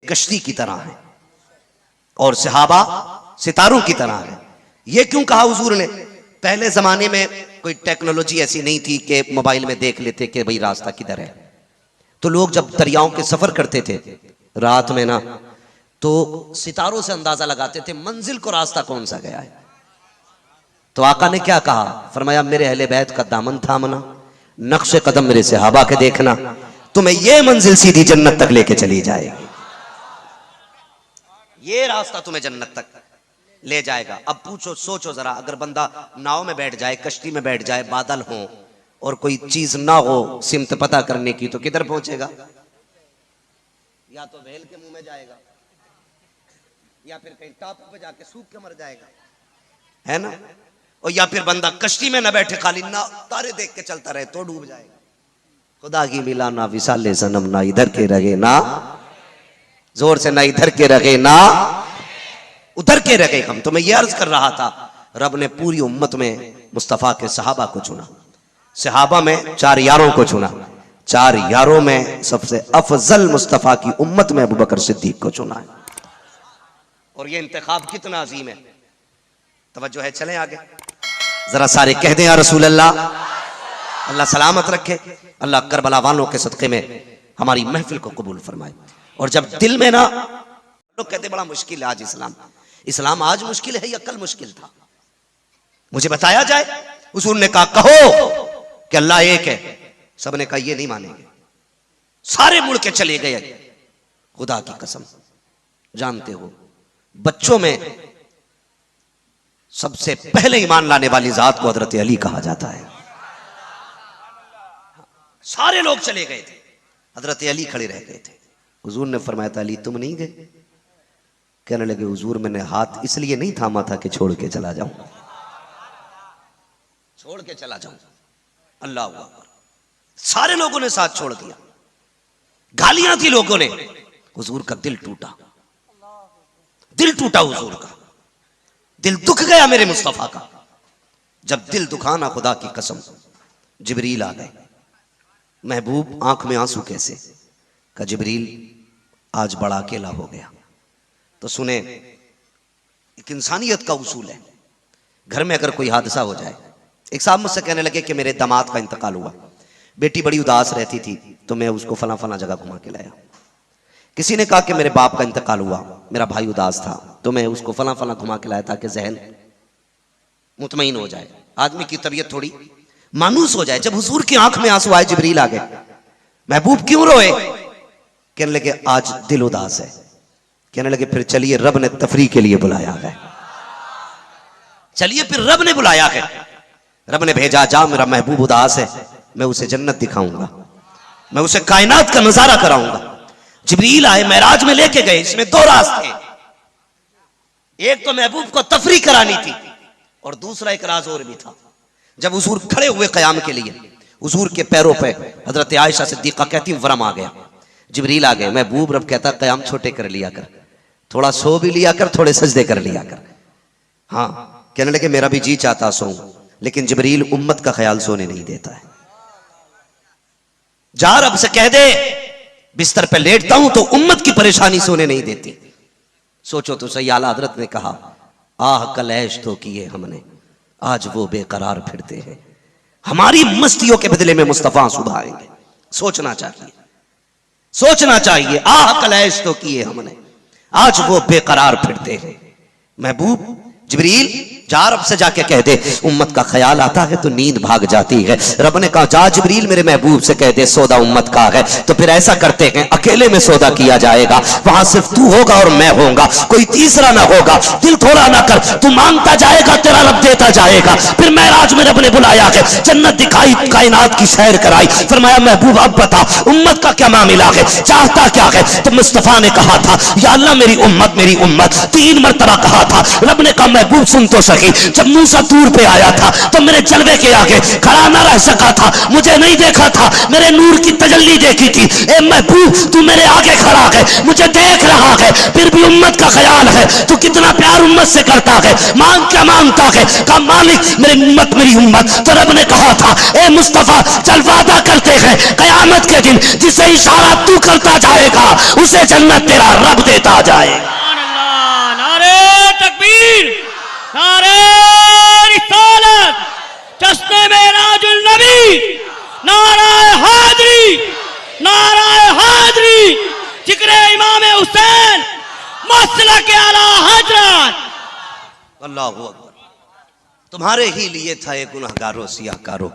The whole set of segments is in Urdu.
کشتی کی طرح ہیں اور صحابہ ستاروں کی طرح ہیں. یہ کیوں کہا حضور نے؟ پہلے زمانے میں کوئی ٹیکنالوجی ایسی نہیں تھی کہ موبائل میں دیکھ لیتے کہ بھئی راستہ کدھر ہے. تو لوگ جب دریاؤں کے سفر کرتے تھے رات میں نا، تو ستاروں سے اندازہ لگاتے تھے منزل کو راستہ کون سا گیا ہے. تو آقا نے کیا کہا؟ فرمایا میرے اہل بیت کا دامن تھامنا، نقش قدم میرے صحابہ کے دیکھنا، تمہیں یہ منزل سیدھی جنت تک لے کے چلی جائے گی. یہ راستہ تمہیں جنت تک لے جائے گا. اب پوچھو، سوچو ذرا، اگر بندہ ناؤ میں بیٹھ جائے، کشتی میں بیٹھ جائے، بادل ہوں اور کوئی چیز نہ ہو سمت پتہ کرنے کی، تو کدھر پہنچے گا؟ یا تو ویل کے منہ میں جائے گا، یا پھر کہیں ٹاپو پہ جا کے سوکھ کے مر جائے گا، ہے نا؟ اور یا پھر بندہ کشتی میں نہ بیٹھے، خالی نہ تارے دیکھ کے چلتا رہے تو ڈوب جائے گا. خدا کی ملا نہ وصال صنم، نہ ادھر کے رہے نہ زور سے، نہ ادھر کے رہے نہ ادھر کے رہے ہم. تو میں یہ عرض کر رہا تھا، رب نے پوری امت میں مصطفیٰ کے صحابہ کو چنا، صحابہ میں 4 یاروں کو چنا، 4 یاروں میں سب سے افضل مصطفیٰ کی امت میں ابوبکر صدیق کو چنا ہے. اور یہ انتخاب کتنا عظیم ہے. توجہ ہے، چلیں آگے ذرا سارے کہہ دیں یا رسول اللہ. اللہ سلامت رکھے، اللہ کربلا والوں کے صدقے میں ہماری محفل کو قبول فرمائے. اور جب دل میں نا، لوگ کہتے بڑا مشکل ہے آج اسلام آج مشکل ہے یا کل مشکل تھا؟ مجھے بتایا جائے. حضور نے کہا کہو کہ اللہ ایک ہے. سب نے کہا یہ نہیں مانیں گے، سارے مڑ کے چلے گئے. خدا کی قسم، جانتے ہو بچوں میں سب سے پہلے ایمان لانے والی ذات کو حضرت علی کہا جاتا ہے. سارے لوگ چلے گئے تھے، حضرت علی کھڑے رہ گئے تھے. حضور نے فرمایا تھا علی تم نہیں گئے؟ کہنے لگے حضور میں نے ہاتھ اس لیے نہیں تھاما تھا کہ چھوڑ کے چلا جاؤں، چھوڑ کے چلا جاؤں. اللہ اکبر. سارے لوگوں نے ساتھ چھوڑ دیا، گالیاں تھی لوگوں نے. حضور کا دل ٹوٹا، دل ٹوٹا حضور کا، دل دکھ گیا میرے مصطفیٰ کا. جب دل دکھانا، خدا کی قسم جبریل آ گئے. محبوب آنکھ میں آنسو کیسے؟ کہ جبریل آج بڑا اکیلا ہو گیا. تو سنیں، ایک انسانیت کا اصول ہے، گھر میں اگر کوئی حادثہ ہو جائے. ایک صاحب مجھ سے کہنے لگے کہ میرے داماد کا انتقال ہوا، بیٹی بڑی اداس رہتی تھی تو میں اس کو فلاں فلاں جگہ گھما کے لایا. کسی نے کہا کہ میرے باپ کا انتقال ہوا، میرا بھائی اداس تھا تو میں اس کو فلاں فلاں گھما کے لایا تاکہ ذہن مطمئن ہو جائے، آدمی کی طبیعت تھوڑی مانوس ہو جائے. جب حضور کی آنکھ میں آنسو آئے، جبریل آ گئے. محبوب کیوں روئے؟ کہنے لگے آج دل اداس ہے. کہنے لگے پھر چلیے رب نے تفریح کے لیے بلایا ہے، چلیے پھر رب نے بلایا ہے، رب نے بھیجا جا میرا محبوب اداس ہے، میں اسے جنت دکھاؤں گا، میں اسے کائنات کا نظارہ کراؤں گا. جبریل آئے، معراج میں لے کے گئے. اس میں 2 راز تھے، ایک تو محبوب کو تفریح کرانی تھی اور دوسرا ایک راز اور بھی تھا. جب حضور کھڑے ہوئے قیام کے لیے، حضور کے پیروں پہ حضرت عائشہ صدیقہ کہتی ورم آ گیا. جبریل آ گئے. محبوب رب کہتا قیام چھوٹے کر لیا کر، تھوڑا سو بھی لیا کر، تھوڑے سجدے کر لیا کر. ہاں کہنے لگے میرا بھی جی چاہتا سوؤں، لیکن جبریل امت کا خیال سونے نہیں دیتا ہے. جا رب سے کہہ دے بستر پہ لیٹتا ہوں تو امت کی پریشانی سونے نہیں دیتی. سوچو تو صحیح، اعلیٰ حضرت نے کہا آہ کل عیش تو کیے ہم نے، آج وہ بے قرار پھرتے ہیں. ہماری مستیوں کے بدلے میں مصطفیٰ صبح آئیں گے. سوچنا چاہیے، سوچنا چاہیے. آہ کل عیش تو کیے ہم نے، آج وہ بے قرار پھرتے ہیں. محبوب جبریل جا رب سے جا کے کہہ دے امت کا خیال آتا ہے تو نیند بھاگ جاتی ہے. رب نے کہا جا جبریل میرے محبوب سے کہہ دے سودا امت کا ہے. تو پھر ایسا کرتے ہیں اکیلے میں سودا کیا جائے گا، وہاں صرف تو ہوگا اور میں ہوں گا، کوئی تیسرا نہ ہوگا. دل تھوڑا نہ کر، تو مانگتا جائے گا تیرا رب دیتا جائے گا. پھر معراج میں رب نے بلایا ہے، جنت دکھائی، کائنات کی سیر کرائی. فرمایا محبوب اب بتا امت کا کیا معاملہ ہے، چاہتا کیا ہے؟ تو مصطفیٰ نے کہا تھا یا اللہ میری امت میری امت، 3 مرتبہ کہا تھا. رب نے کہا محبوب سن تو سکی، جب موسیٰ طور پہ آیا تھا تو میرے جلوے کے آگے کھڑا نہ رہ سکا تھا، مجھے نہیں دیکھا تھا، میرے نور کی تجلی دیکھی تھی. اے محبوب تو میرے آگے کھڑا ہے، مجھے دیکھ رہا ہے، پھر بھی اپنی امت کا خیال ہے تو کتنا پیار امت سے کرتا ہے. مانگ کیا مانگتا ہے؟ کہا مالک میری امت میری امت. تو رب نے کہا تھا اے مصطفیٰ چل وعدہ کرتے ہیں قیامت کے دن جسے اشارہ تو کرتا جائے گا اسے جنت تیرا رب دیتا جائے گا. سبحان اللہ. نعرہ تکبیر، نعرہ رسالت، جشن معراج النبی، نعرہ حیدری، نعرہ حیدری، ذکر امام حسین، مسلک اعلی حضرت. اللہ اکبر. تمہارے ہی لیے تھا یہ گنہگاروں سیاہ کاروں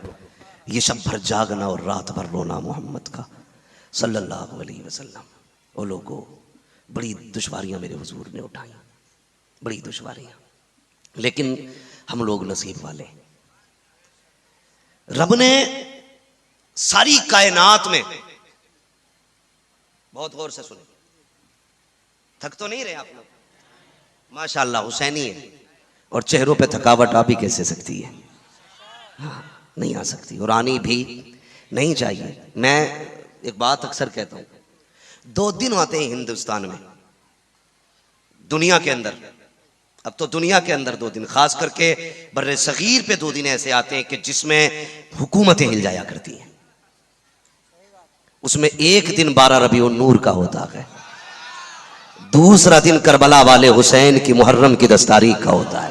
یہ شب بھر جاگنا اور رات بھر رونا محمد کا صلی اللہ علیہ وسلم. وہ لوگوں بڑی دشواریاں میرے حضور نے اٹھائیں، بڑی دشواریاں، لیکن ہم لوگ نصیب والے. رب نے ساری کائنات میں، بہت غور سے سنیں، تھک تو نہیں رہے آپ لوگ؟ ماشاءاللہ حسینی ہے اور چہروں پہ تھکاوٹ آ بھی کیسے سکتی ہے؟ نہیں آ سکتی اور آنی بھی نہیں چاہیے. میں ایک بات اکثر کہتا ہوں، 2 دن آتے ہیں ہندوستان میں، دنیا کے اندر، اب تو دنیا کے اندر 2 دن، خاص کر کے بر صغیر پہ 2 دن ایسے آتے ہیں کہ جس میں حکومتیں ہل جایا کرتی ہیں. اس میں ایک دن 12 ربیع النور کا ہوتا ہے، دوسرا دن کربلا والے حسین کی محرم کی 10 تاریخ کا ہوتا ہے،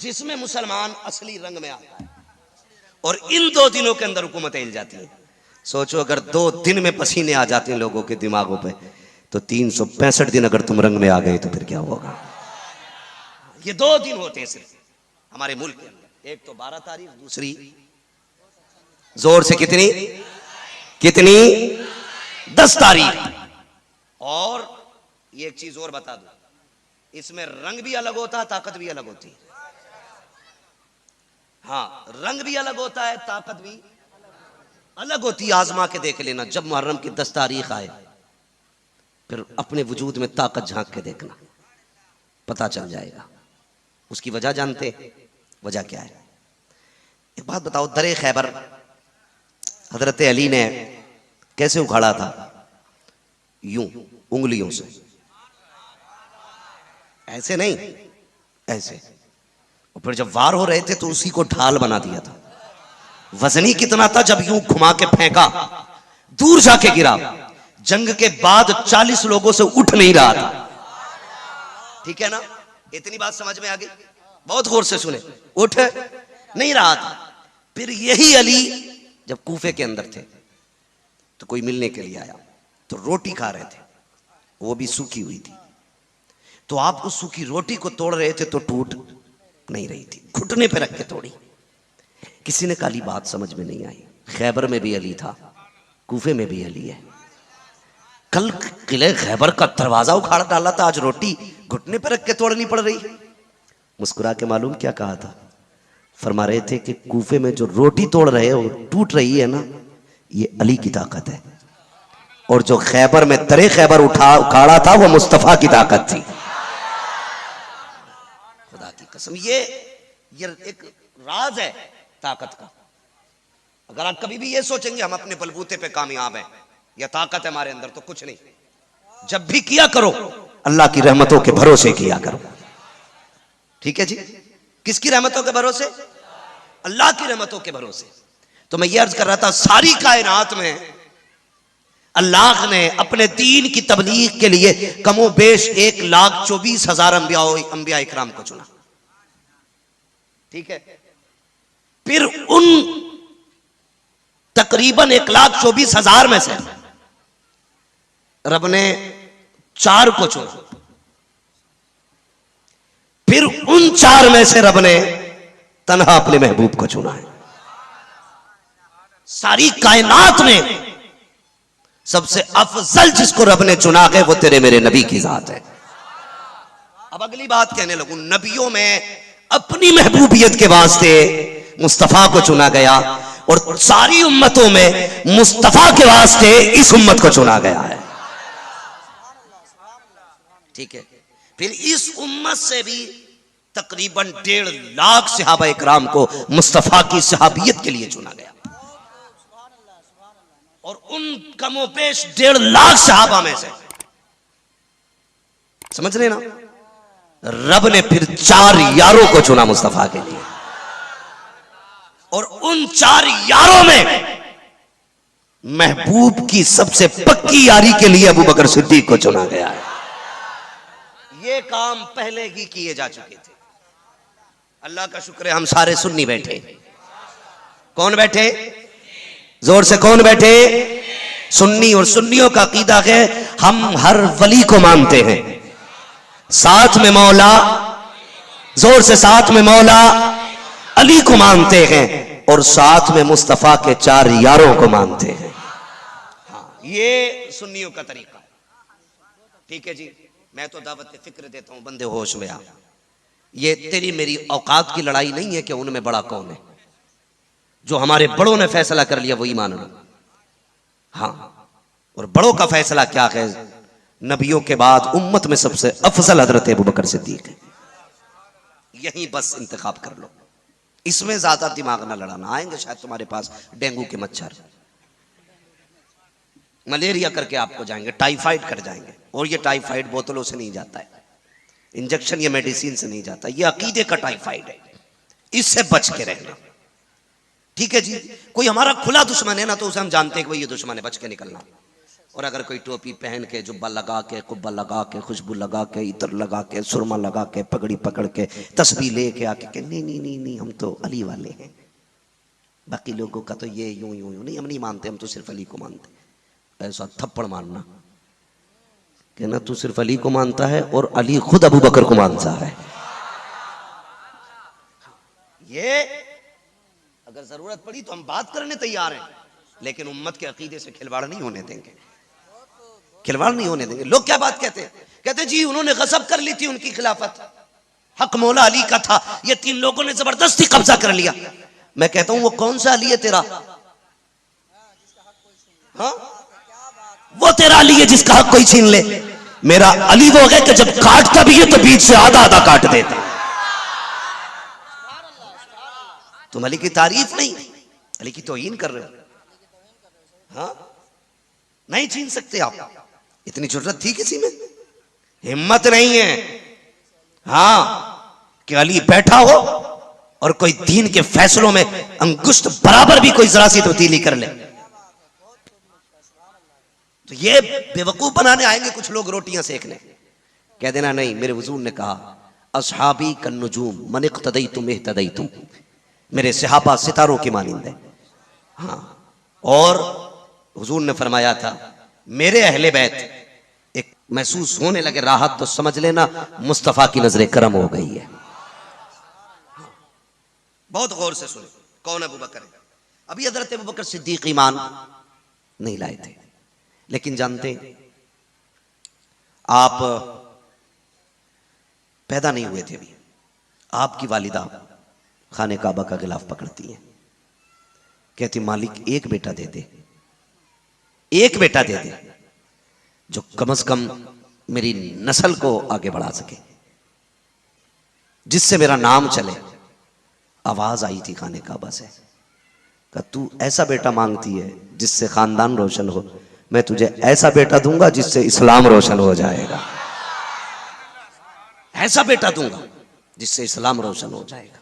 جس میں مسلمان اصلی رنگ میں آتا ہے. اور ان 2 دنوں کے اندر حکومتیں ہل جاتی ہیں. سوچو اگر 2 دن میں پسینے آ جاتے ہیں لوگوں کے دماغوں پہ تو 365 دن اگر تم رنگ میں آ گئے تو پھر کیا ہوگا؟ یہ 2 دن ہوتے ہیں صرف ہمارے ملک کے اندر، ایک تو 12 تاریخ، دوسری زور سے کتنی 10 تاریخ. اور یہ ایک چیز اور بتا دوں، اس میں رنگ بھی الگ ہوتا ہے، طاقت بھی الگ ہوتی ہے. ہاں رنگ بھی الگ ہوتا ہے، طاقت بھی الگ ہوتی ہے. آزما کے دیکھ لینا، جب محرم کی 10 تاریخ آئے پھر اپنے وجود میں طاقت جھانک کے دیکھنا، پتہ چل جائے گا. اس کی وجہ جانتے؟ وجہ کیا ہے؟ ایک بات بتاؤ، در خیبر حضرت علی نے کیسے اکھاڑا تھا؟ یوں انگلیوں سے، ایسے نہیں، ایسے. اور پھر جب وار ہو رہے تھے تو اسی کو ڈھال بنا دیا تھا. وزنی کتنا تھا، جب یوں گھما کے پھینکا دور جا کے گرا. جنگ کے بعد 40 لوگوں سے اٹھ نہیں رہا تھا. ٹھیک ہے نا؟ اتنی بات سمجھ میں آ گئی؟ بہت غور سے سنیں. اٹھ نہیں رہا تھا. پھر یہی علی جب کوفے کے اندر تھے تو کوئی ملنے کے لیے آیا تو روٹی کھا رہے تھے، وہ بھی سوکھی ہوئی تھی. تو آپ اس سوکھی روٹی کو توڑ رہے تھے تو ٹوٹ نہیں رہی تھی، گھٹنے پہ رکھ کے توڑی. کسی نے کالی بات سمجھ میں نہیں آئی. خیبر میں بھی علی تھا، کوفے میں بھی علی ہے. کل قلعہ خیبر کا دروازہ اکھاڑ ڈالا تھا، آج روٹی گھٹنے پہ رکھ کے توڑنی پڑ رہی. مسکرا کے معلوم کیا کہا تھا؟ فرما رہے تھے کہ کوفے میں جو روٹی توڑ رہے ہو ٹوٹ رہی ہے نا، یہ علی کی طاقت ہے، اور جو خیبر میں ترے خیبر اکھاڑا تھا وہ مصطفیٰ کی طاقت تھی. خدا کی قسم یہ ایک راز ہے طاقت کا. اگر آپ کبھی بھی یہ سوچیں گے ہم اپنے بلبوتے پہ کامیاب ہیں یا طاقت ہے ہمارے اندر، تو کچھ نہیں. جب بھی کیا کرو اللہ کی رحمتوں کے بھروسے کیا کرو. ٹھیک ہے جی؟ کس کی رحمتوں کے بھروسے؟ اللہ کی رحمتوں کے بھروسے. تو میں یہ عرض کر رہا تھا، ساری کائنات میں اللہ نے اپنے دین کی تبلیغ کے لیے کم و بیش 1,24,000 انبیاء اکرام کو چنا. ٹھیک ہے؟ پھر ان تقریباً 1,24,000 میں سے رب نے 4 کو چنا. پھر ان 4 میں سے رب نے تنہا اپنے محبوب کو چنا ہے. ساری کائنات میں سب سے افضل جس کو رب نے چنا ہے وہ تیرے میرے نبی کی ذات ہے. اب اگلی بات کہنے لگوں، نبیوں میں اپنی محبوبیت کے واسطے مصطفیٰ کو چنا گیا، اور ساری امتوں میں مصطفیٰ کے واسطے اس امت کو چنا گیا ہے. ٹھیک ہے؟ پھر اس امت سے بھی تقریباً 1.5 لاکھ صحابہ اکرام کو مصطفیٰ کی صحابیت کے لیے چنا گیا. اور ان کم و بیش 1.5 لاکھ صحابہ میں سے سمجھ رہے نا؟ رب نے پھر 4 یاروں کو چنا مصطفیٰ کے لیے، اور ان 4 یاروں میں محبوب کی سب سے پکی یاری کے لیے ابو بکر صدیق کو چنا گیا ہے۔ یہ کام پہلے ہی کیے جا چکے تھے۔ اللہ کا شکر ہے ہم سارے سنی بیٹھے۔ کون بیٹھے؟ زور سے کون بیٹھے؟ سنی۔ اور سنیوں کا عقیدہ ہے ہم ہر ولی کو مانتے ہیں، ساتھ میں مولا، زور سے ساتھ میں مولا علی کو مانتے ہیں، اور ساتھ میں مصطفیٰ کے 4 یاروں کو مانتے ہیں۔ ہاں، یہ سنیوں کا طریقہ ہے۔ ٹھیک ہے جی، میں تو دعوت فکر دیتا ہوں، بندے ہوش میں آ۔ یہ تیری میری اوقات کی لڑائی نہیں ہے کہ ان میں بڑا کون ہے، جو ہمارے بڑوں نے فیصلہ کر لیا وہی ماننا۔ ہاں، اور بڑوں کا فیصلہ کیا ہے؟ نبیوں کے بعد امت میں سب سے افضل حضرت ابوبکر صدیق ہے، یہی بس انتخاب کر لو، اس میں زیادہ دماغ نہ لڑانا۔ آئیں گے شاید تمہارے پاس ڈینگو کے مچھر، ملیریا کر کے آپ کو جائیں گے، ٹائیفائڈ کر جائیں گے، اور یہ ٹائیفائڈ بوتلوں سے نہیں جاتا ہے، انجیکشن یا میڈیسین سے نہیں جاتا، یہ عقیدے کا ٹائیفائڈ ہے، اس سے بچ کے رہنا۔ ٹھیک ہے جی، کوئی ہمارا کھلا دشمن ہے نا تو اسے ہم جانتے ہیں کہ یہ دشمن ہے، بچ کے نکلنا۔ اور اگر کوئی ٹوپی پہن کے، جبہ لگا کے، قبہ لگا کے، خوشبو لگا کے، عطر لگا کے، سرما لگا کے، پگڑی پکڑ کے، تسبیح لے کے آ کے کہ نہیں نہیں نہیں نہیں ہم تو علی والے ہیں، باقی لوگوں کا تو یہ یوں یوں یوں نہیں، ہم نہیں مانتے، ہم تو صرف علی کو مانتے۔ ایسا تھپڑ مارنا کہ نا تو صرف علی کو مانتا ہے اور علی خود ابو بکر کو مانتا ہے۔ یہ اگر ضرورت پڑی تو ہم بات کرنے تیار ہیں، لیکن امت کے عقیدے سے کھلواڑ نہیں ہونے دیں گے، کھلواڑ نہیں ہونے دیں گے۔ لوگ کیا بات کہتے ہیں؟ کہتے ہیں جی انہوں نے غصب کر لی تھی ان کی خلافت، حق مولا علی کا تھا، یہ 3 لوگوں نے زبردستی قبضہ کر لیا۔ میں کہتا ہوں وہ کون سا علی ہے تیرا؟ ہاں، وہ تیرا علی ہے جس کا حق کوئی چھین لے؟ میرا علی وہ ہے کہ جب کاٹتا بھی ہے تو بیچ سے آدھا آدھا کاٹ دیتا۔ تم علی کی تعریف نہیں، علی کی توہین کر رہے ہو۔ ہاں، نہیں چھین سکتے آپ، اتنی جرت تھی کسی میں؟ ہمت نہیں ہے ہاں کہ علی بیٹھا ہو اور کوئی دین کے فیصلوں میں انگشت برابر بھی کوئی ذرا سی تبدیلی کر لے۔ تو یہ بیوقوف بنانے آئیں گے کچھ لوگ روٹیاں سیکھنے، کہہ دینا نہیں میرے حضور نے کہا اصحابی کالنجوم من اقتدیتم اہتدیتم، میرے صحابہ ستاروں کی مانند ہیں۔ ہاں، اور حضور نے فرمایا تھا میرے اہل بیت ایک محسوس ہونے لگے راحت تو سمجھ لینا مصطفیٰ کی نظر کرم ہو گئی ہے۔ بہت غور سے سنیں کون ابو بکر ہے۔ ابھی حضرت ابو بکر صدیق ایمان نہیں لائے تھے، لیکن جانتے آپ پیدا نہیں ہوئے تھے ابھی، آپ کی والدہ خانہ کعبہ کا غلاف پکڑتی ہیں، کہتی مالک ایک بیٹا دے دے، ایک بیٹا دے دے جو کم از کم میری نسل کو آگے بڑھا سکے، جس سے میرا نام چلے۔ آواز آئی تھی خانہ کعبہ سے کہ تو ایسا بیٹا مانگتی ہے جس سے خاندان روشن ہو، میں تجھے ایسا بیٹا دوں گا جس سے اسلام روشن ہو جائے گا، ایسا بیٹا دوں گا جس سے اسلام روشن ہو جائے گا۔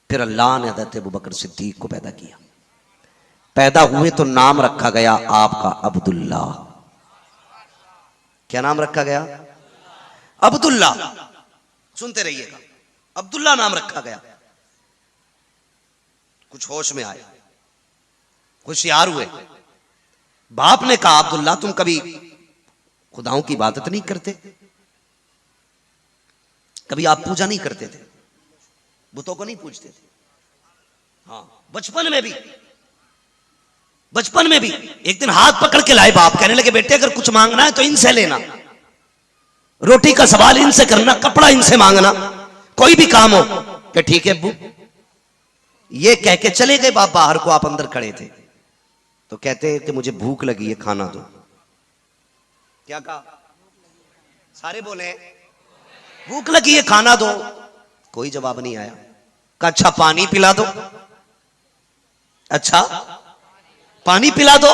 پھر اللہ نے حضرت ابوبکر صدیق کو پیدا کیا، پیدا ہوئے تو نام رکھا گیا آپ کا عبداللہ۔ کیا نام رکھا گیا؟ عبداللہ۔ سنتے رہیے گا، عبداللہ نام رکھا گیا۔ کچھ ہوش میں آئے، ہوشیار ہوئے، باپ نے کہا عبداللہ تم کبھی خداؤں کی عبادت نہیں کرتے؟ کبھی آپ پوجا نہیں کرتے تھے؟ بتوں کو نہیں پوجتے تھے؟ ہاں، بچپن میں بھی ایک دن ہاتھ پکڑ کے لائے باپ، کہنے لگے بیٹے اگر کچھ مانگنا ہے تو ان سے لینا، روٹی کا سوال ان سے کرنا، کپڑا ان سے مانگنا، کوئی بھی کام ہو کہ ٹھیک ہے ابو۔ یہ کہہ کے چلے گئے باپ باہر کو، آپ اندر کھڑے تھے تو کہتے ہیں کہ مجھے بھوک لگی ہے کھانا دو۔ کیا کہا؟ سارے بولے بھوک لگی ہے کھانا دو، کوئی جواب نہیں آیا۔ کہا اچھا پانی پلا دو، اچھا پانی پلا دو،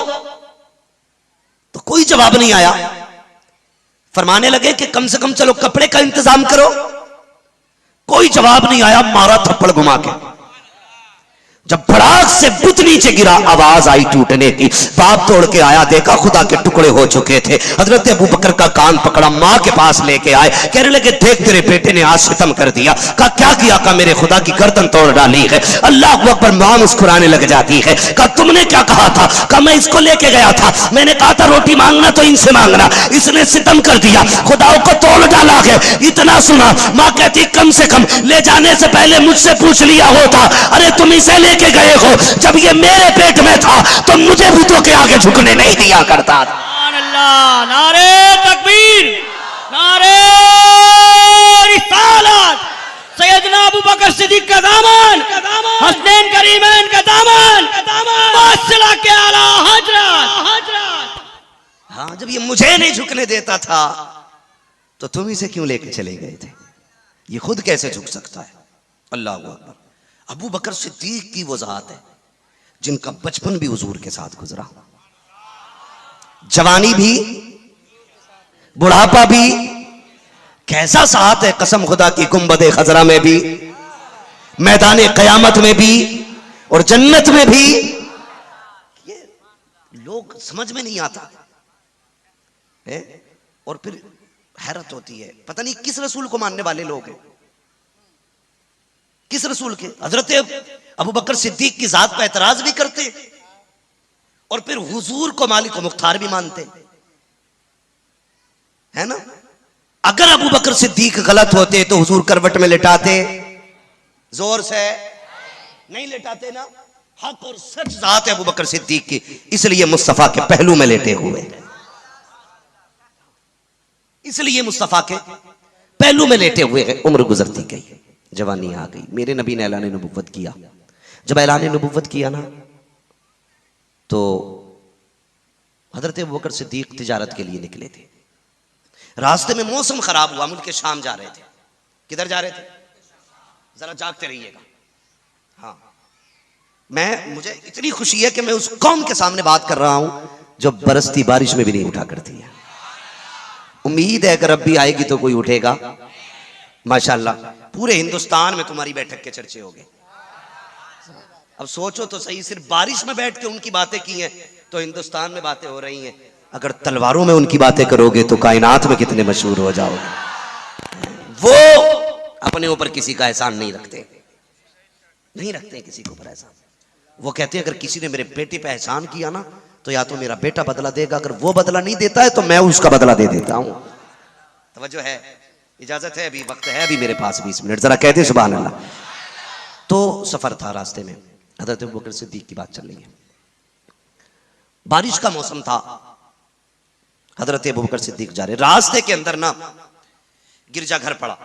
تو کوئی جواب نہیں آیا۔ فرمانے لگے کہ کم سے کم چلو کپڑے کا انتظام کرو. کوئی جواب نہیں آیا, مارا تھپڑ گھما کے. جب پھڑاک سے بت نیچے گرا, آواز آئی ٹوٹنے کی. باپ توڑ کے آیا, دیکھا خدا کے ٹکڑے ہو چکے تھے. حضرت ابو بکر کا کان پکڑا, ماں کے پاس لے کے آئے. کہنے لگے دیکھ تیرے بیٹے نے آج ستم کر دیا. کہا کیا کیا؟ کہا میرے خدا کی گردن توڑ ڈالی ہے. اللہ اکبر. ماں مسکرانے لگ جاتی ہے. کہا تم نے کیا کہا تھا؟ کہا میں اس کو لے کے گیا تھا, میں نے کہا تھا روٹی مانگنا تو ان سے مانگنا, اس نے ستم کر دیا, خدا کو توڑ ڈالا ہے. اتنا سنا, ماں کہتی کم سے کم لے جانے سے پہلے مجھ سے پوچھ لیا ہوتا. ارے تم اسے لے کے گئے ہو, جب یہ میرے پیٹ میں تھا تو مجھے بتوں کے آگے جھکنے نہیں دیا کرتا. سبحان اللہ. نعرے تکبیر, نعرے رسالت. سیدنا ابو بکر صدیق کا دامن, حسنین کریمین کا دامن, واصلہ کے اعلیٰ حضرت. ہاں, جب یہ مجھے نہیں جھکنے دیتا تھا تو تم اسے کیوں لے کے چلے گئے تھے؟ یہ خود کیسے جھک سکتا ہے؟ اللہ اکبر. ابو بکر صدیق کی وہ ذات ہے جن کا بچپن بھی حضور کے ساتھ گزرا, جوانی بھی, بڑھاپا بھی. کیسا ساتھ ہے قسم خدا کی, گنبد خضرا میں بھی, میدان قیامت میں بھی, اور جنت میں بھی. یہ لوگ سمجھ میں نہیں آتا. اور پھر حیرت ہوتی ہے, پتہ نہیں کس رسول کو ماننے والے لوگ ہیں, کس رسول کے. حضرت ابو بکر صدیق کی ذات پر اعتراض بھی کرتے اور پھر حضور کو مالک و مختار بھی مانتے ہے نا. اگر ابو بکر صدیق غلط ہوتے تو حضور کروٹ میں لٹاتے؟ زور سے نہیں لٹاتے نا. حق اور سچ ذات ہے ابو بکر صدیق کی, اس لیے مصطفیٰ کے پہلو میں لیٹے ہوئے, اس لیے مصطفیٰ کے پہلو میں لیٹے ہوئے ہیں. عمر گزرتی گئی, جوانی آ گئی, میرے نبی نے اعلان نبوت کیا. جب اعلان نبوت کیا نا تو حضرت ابوبکر صدیق تجارت کے لیے نکلے تھے. راستے میں موسم خراب ہوا, ملک شام جا رہے تھے. کدھر جا رہے تھے؟ ذرا جاگتے رہیے گا. ہاں, مجھے اتنی خوشی ہے کہ میں اس قوم کے سامنے بات کر رہا ہوں جو برستی بارش میں بھی نہیں اٹھا کرتی ہے. امید ہے کہ رب بھی آئے گی تو کوئی اٹھے گا. ماشاءاللہ پورے ہندوستان میں تمہاری بیٹھک کے چرچے ہو گئے. اب سوچو تو صحیح, صرف بارش میں بیٹھ کے ان کی باتیں کی ہیں تو ہندوستان میں باتیں ہو رہی ہیں. اگر تلواروں میں ان کی باتیں کرو گے تو کائنات میں کتنے مشہور ہو جاؤ گے. وہ اپنے اوپر کسی کا احسان نہیں رکھتے, نہیں رکھتے کسی کے اوپر احسان. وہ کہتے ہیں اگر کسی نے میرے بیٹے پہ احسان کیا نا تو یا تو میرا بیٹا بدلہ دے گا, اگر وہ بدلہ نہیں دیتا ہے تو میں اس کا بدلہ دے دیتا ہوں. توجہ ہے, اجازت ہے, ابھی وقت ہے, ابھی میرے پاس 20 منٹ, ذرا کہتے سبحان اللہ. تو سفر تھا, راستے میں حضرت ابوبکر صدیق کی بات چل رہی ہے. بارش کا موسم تھا, حضرت ابوبکر صدیق جا رہے. راستے کے اندر نا گرجا گھر پڑا.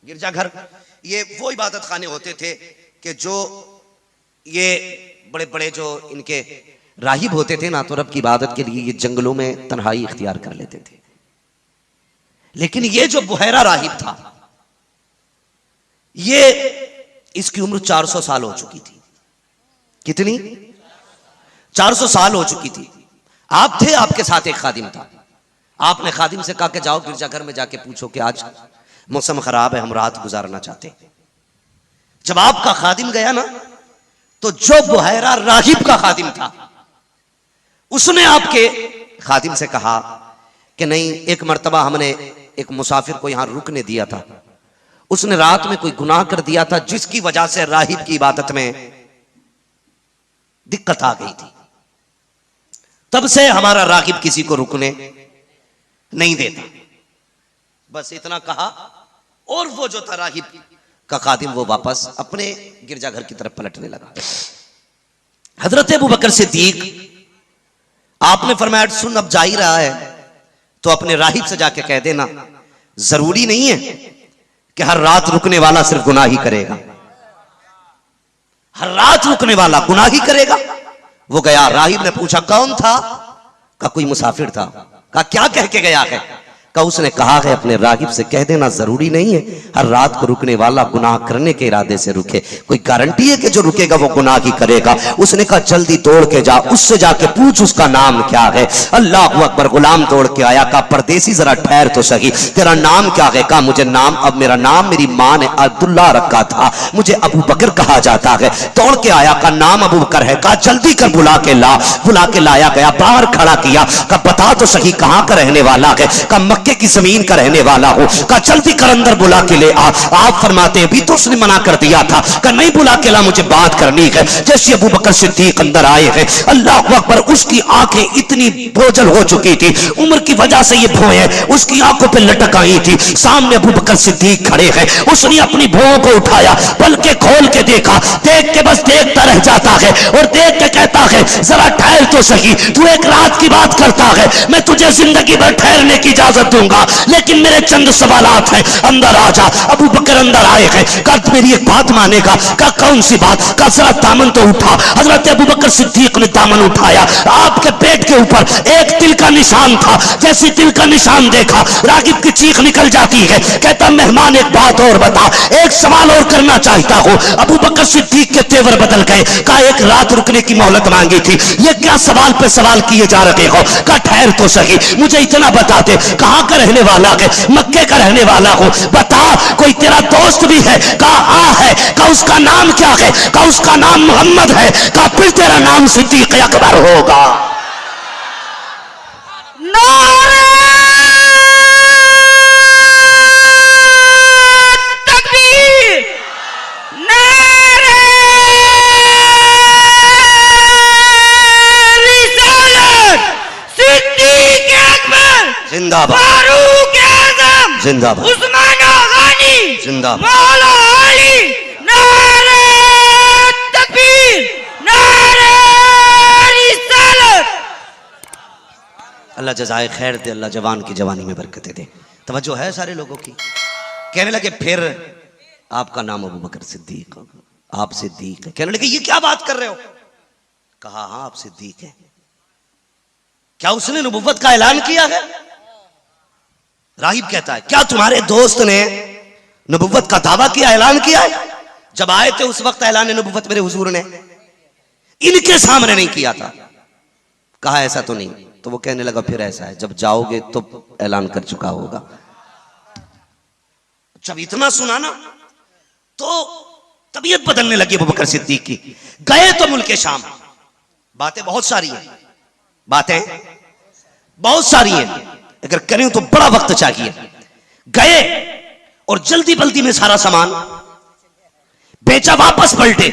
گرجا گھر یہ وہ عبادت خانے ہوتے تھے کہ جو یہ بڑے بڑے جو ان کے راہب ہوتے تھے نا, تو رب کی عبادت کے لیے یہ جنگلوں میں تنہائی اختیار کر لیتے تھے. لیکن یہ جو بحیرہ راہب تھا, یہ اس کی عمر 400 سال ہو چکی تھی. کتنی؟ 400 سال ہو چکی تھی. آپ تھے, آپ کے ساتھ ایک خادم تھا. آپ نے خادم سے کہا کہ جاؤ گرجا گھر میں جا کے پوچھو کہ آج موسم خراب ہے, ہم رات گزارنا چاہتے. جب آپ کا خادم گیا نا تو جو بحیرہ راہب کا خادم تھا اس نے آپ کے خادم سے کہا کہ نہیں, ایک مرتبہ ہم نے ایک مسافر کو یہاں رکنے دیا تھا, اس نے رات میں کوئی گناہ کر دیا تھا جس کی وجہ سے راہب کی عبادت میں دقت آ گئی تھی. تب سے ہمارا راغب کسی کو رکنے نہیں دیتا. بس اتنا کہا اور وہ جو تھا راغب کا خادم وہ واپس اپنے گرجا گھر کی طرف پلٹنے لگا. حضرت ابوبکر صدیق آپ نے فرمایا سن اب جا ہی رہا ہے تو اپنے راہب سے جا کے کہہ دینا ضروری نہیں ہے کہ ہر رات رکنے والا صرف گناہ ہی کرے گا. ہر رات رکنے والا گناہ ہی کرے گا. وہ گیا, راہب نے پوچھا کون تھا؟ کہا کوئی مسافر تھا. کہا کیا کہہ کے گیا ہے؟ کہ اس نے کہا ہے اپنے راغب سے کہہ دینا ضروری نہیں ہے ہر رات کو رکنے والا گناہ کرنے کے ارادے سے رکے، کوئی گارنٹی ہے کہ جو رکے گا وہ گناہ کی کرے گا؟ اس نے کہا جلدی دوڑ کے جا، اس سے جا کے پوچھ اس کا نام کیا ہے۔ اللہ اکبر، غلام دوڑ کے آیا، کہا پردیسی ذرا ٹھہر تو صحیح، تیرا نام کیا ہے؟ کہا مجھے نام، اب میرا نام میری ماں نے عبداللہ رکھا تھا، مجھے ابو بکر کہا جاتا ہے۔ دوڑ کے آیا، کہا نام ابو بکر ہے، کہا جلدی کر بلا کے لا۔ بلا کے لایا گیا، باہر کھڑا کیا، کہا بتا تو صحیح کہاں کا رہنے والا ہے؟ کہا مکے کی زمین کا رہنے والا ہوں۔ کہا جلدی کر اندر بلا کے لے آ۔ آپ فرماتے ہیں بھی تو اس نے منع کر دیا تھا، کہا نہیں بلا کے لا، مجھے بات کرنی ہے۔ جیسے ابو بکر صدیق اندر آئے ہیں، اللہ اکبر، اس کی آنکھیں اتنی بوجھل ہو چکی تھی، عمر کی وجہ سے یہ بھویں اس کی آنکھوں پہ لٹک آئی تھی۔ سامنے ابو بکر صدیق کھڑے ہیں، اس نے اپنی بھوؤں کو اٹھایا، بلکہ کھول کے دیکھا، دیکھ کے بس دیکھتا رہ جاتا ہے اور دیکھ کے کہتا ہے ذرا ٹھہر تو صحیح، تو ایک رات کی بات کرتا ہے، میں تجھے زندگی بھر ٹھہرنے کی اجازت دوں گا، لیکن میرے چند سوالات ہیں، اندر آ جا۔ ابو بکر اندر آئے ہیں، کہا میری ایک بات مانے گا؟ کہا کون سی بات؟ کہا ذرا دامن تو اٹھا۔ حضرت ابو بکر صدیق نے دامن اٹھایا، آپ کے پیٹ کے اوپر ایک تل کا نشان تھا، جیسی تل کا نشان دیکھا راغب کی چیخ نکل جاتی ہے، کہتا مہمان ایک بات اور بتا، ایک سوال اور کرنا چاہتا ہوں۔ ابو بکر صدیق کے تیور بدل گئے، کہا ایک رات رکنے کی مہلت مانگی تھی، یہ کیا سوال پہ سوال کیے جا رہے ہو؟ کہا ٹھہر تو صحیح، مجھے اتنا بتا دے کہاں کا رہنے والا ہے؟ مکے کا رہنے والا ہوں، بتا کوئی تیرا دوست بھی ہے؟ کہا ہاں ہے۔ کہا اس کا نام کیا ہے؟ کہا اس کا نام محمد ہے۔ کہا پھر تیرا نام صدیق اکبر ہوگا۔ نعرہ تکبیر، نعرہ رسالت، صدیق اکبر زندہ باد، فاروق اعظم زندہ باد، عثمان غنی زندہ باد، مولا علی، نعرہ تکبیر، نعرہ رسالت۔ اللہ جزائے خیر دے، اللہ جوان کی جوانی میں برکتیں دے۔ توجہ ہے سارے لوگوں کی؟ کہنے لگے پھر آپ کا نام ابو بکر صدیق، آپ صدیق ہے۔ کہنے لگے یہ کیا بات کر رہے ہو؟ کہا ہاں آپ صدیق ہیں۔ کیا اس نے نبوت کا اعلان کیا ہے؟ راہب کہتا ہے کیا تمہارے دوست نے نبوت کا دعویٰ کیا، اعلان کیا ہے؟ جب آئے تھے اس وقت اعلان نبوت میرے حضور نے ان کے سامنے نہیں کیا تھا۔ کہا ایسا تو نہیں۔ تو وہ کہنے لگا پھر ایسا ہے، جب جاؤ گے تو اعلان کر چکا ہوگا۔ جب اتنا سنا نا تو طبیعت بدلنے لگی ابو بکر صدیق کی۔ گئے تو ملک شام، باتیں بہت ساری ہیں، باتیں بہت ساری ہیں، اگر کریں تو بڑا وقت چاہیے۔ گئے اور جلدی بلدی میں سارا سامان بیچا، واپس پلٹے۔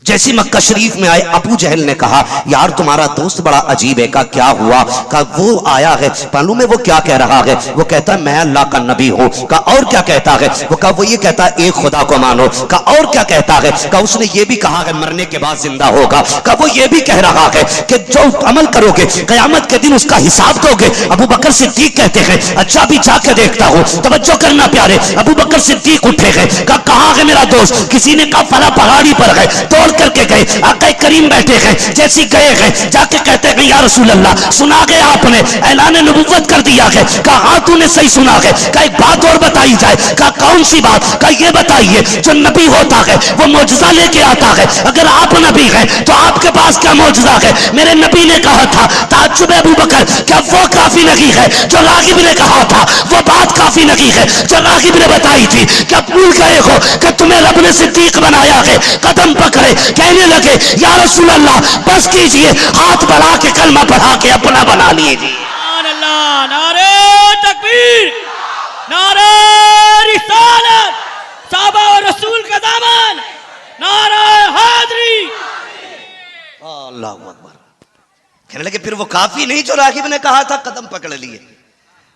جیسی مکہ شریف میں آئے ابو جہل نے کہا یار تمہارا دوست بڑا عجیب ہے۔ کہا کیا ہوا؟ کہا وہ آیا ہے، معلوم ہے وہ کیا کہہ رہا ہے؟ وہ کہتا ہے میں اللہ کا نبی ہوں۔ کہا اور کیا کہتا ہے؟ وہ کہا وہ یہ کہتا ہے ایک خدا کو مانو۔ کہا اور کیا کہتا ہے؟ کہا اس نے یہ بھی کہا ہے مرنے کے بعد زندہ ہوگا۔ کہا وہ یہ بھی کہہ رہا ہے کہ جو عمل کرو گے قیامت کے دن اس کا حساب دو گے۔ ابو بکر صدیق کہتے ہیں اچھا بھی جا کے دیکھتا ہوں، توجہ کرنا پیارے۔ ابو بکر صدیق اٹھے گئے، کہا کہاں ہے میرا دوست؟ کسی نے کہا فلاں پہاڑی پر گئے، توڑ کر کے گئے، آقا کریم بیٹھے ہیں، جیسی گئے ہیں جا کے کہتے ہیں یا رسول اللہ سنا گئے آپ نے اعلان نبوت کر دیا ہے؟ کہا ہاں تو نے صحیح سنا ہے۔ کہا ایک بات اور بتائی جائے۔ کہا کون سی بات؟ کہا یہ بتائیے جو نبی ہوتا ہے وہ معجزہ لے کے آتا ہے، اگر آپ نبی ہیں تو آپ کے پاس کیا معجزہ ہے؟ میرے نبی نے کہا تھا تعجب ابو بکر کیا وہ کافی نہیں ہے جو راغب نے کہا تھا؟ وہ بات کافی نہیں ہے جو راغب نے بتائی تھی؟ کیا بھول گئے ہو کہ تمہیں رب نے صدیق بنایا ہے؟ قدم پکڑے، کہنے لگے یا رسول اللہ بس کیجئے، ہاتھ بڑھا کے کلمہ پڑھا کے اپنا بنا لیجئے۔ سبحان اللہ، نعرہ تکبیر، نعرہ رسالت، صحابہ و رسول کا دامن، نعرہ حیدری۔ اللہ اکبر۔ کہنے لگے پھر وہ کافی نہیں جو راغب نے کہا تھا، قدم پکڑ لیے۔